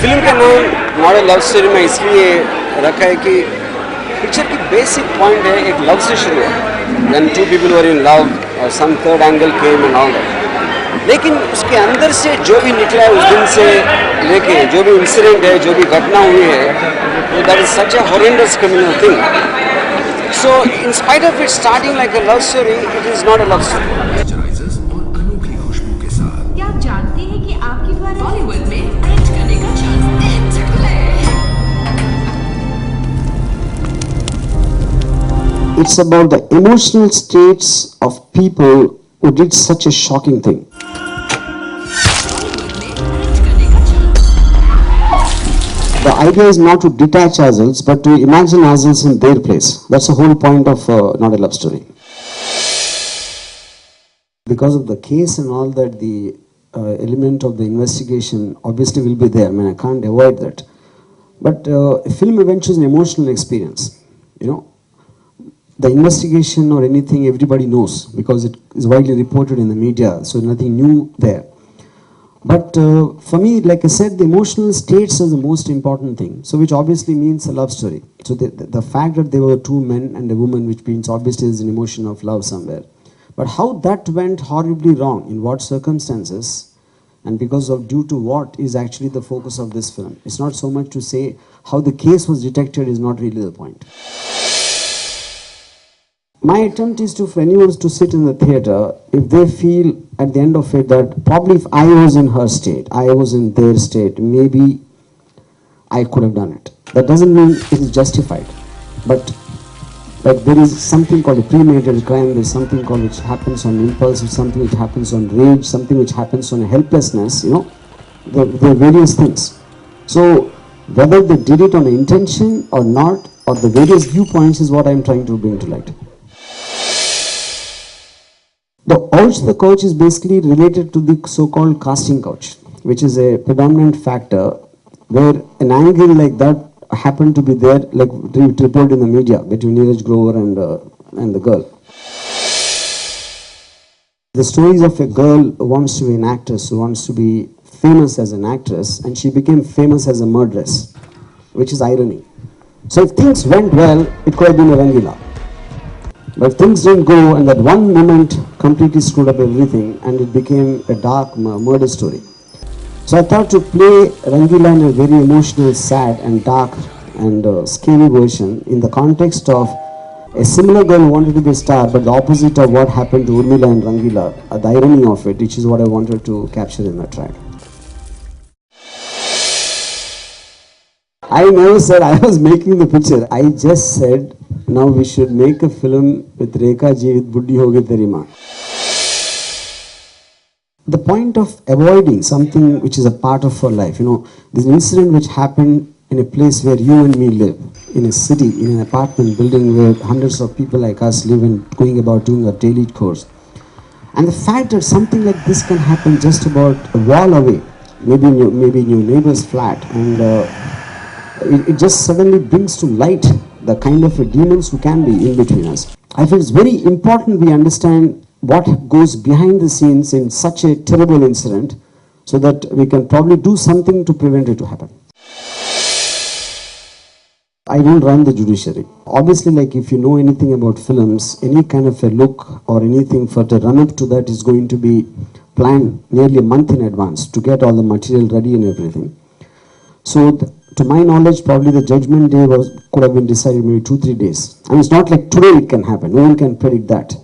Film का नाम not a love story में इसलिए रखा है कि पिक्चर की बेसिक पॉइंट है एक लव से शुरू है, then two people were in love और some third angle came and all that. लेकिन उसके अंदर से जो भी निकला है उस दिन से लेके जो भी इंसिडेंट है, जो भी घटना हुई है, that is such A horrendous criminal thing. So in spite of it starting like a love story, it is not a love story. क्या आप जानते हैं कि आपके द्वारा बॉलीवुड में अरेंज करने का chance It's about the emotional states of people who did such a shocking thing. The idea is not to detach ourselves, but to imagine ourselves in their place. That's the whole point of Not a Love Story. Because of the case and all that, the element of the investigation obviously will be there. I mean, I can't avoid that. But a film eventually is an emotional experience. You know, the investigation or anything everybody knows because it is widely reported in the media, so nothing new there. But for me, like I said, the emotional states is the most important thing, so which obviously means a love story. So the fact that there were two men and a woman, which means obviously is an emotion of love somewhere. But how that went horribly wrong, in what circumstances, and because of due to what, is actually the focus of this film. It's not so much to say how the case was detected is not really the point. My attempt is to, for anyone to sit in the theatre, if they feel at the end of it that probably if I was in her state, I was in their state, maybe I could have done it. That doesn't mean it is justified. But there is something called a premeditated crime, there is something called which happens on impulse, something which happens on rage, something which happens on helplessness, you know, there are various things. So whether they did it on intention or not, or the various viewpoints is what I am trying to bring to light. The ouch the couch is basically related to the so-called casting couch, which is a predominant factor where an angle like that happened to be there, like reported in the media between Neeraj Grover and the girl. The stories of a girl who wants to be an actress, who wants to be famous as an actress, and she became famous as a murderess, which is irony. So if things went well, it could have been a Rangila. But if things didn't go, and that one moment completely screwed up everything, and it became a dark murder story. So I thought to play Rangila in a very emotional, sad and dark and scary version in the context of a similar girl who wanted to be a star, but the opposite of what happened to Urmila and Rangila, the irony of it, which is what I wanted to capture in that track. I never said I was making the picture. I just said, now we should make a film with Rekha ji with Buddhi Hoge Teri Maan. The point of avoiding something which is a part of our life, you know, this incident which happened in a place where you and me live, in a city, in an apartment building where hundreds of people like us live and going about doing our daily course. And the fact that something like this can happen just about a wall away, maybe in your neighbor's flat, and it just suddenly brings to light the kind of demons who can be in between us. I feel it's very important we understand what goes behind the scenes in such a terrible incident so that we can probably do something to prevent it to happen. I don't run the judiciary. Obviously, like if you know anything about films, any kind of a look or anything for the run up to that is going to be planned nearly a month in advance to get all the material ready and everything. So to my knowledge, probably the judgment day could have been decided maybe 2-3 days. And it's not like today it can happen. No one can predict that.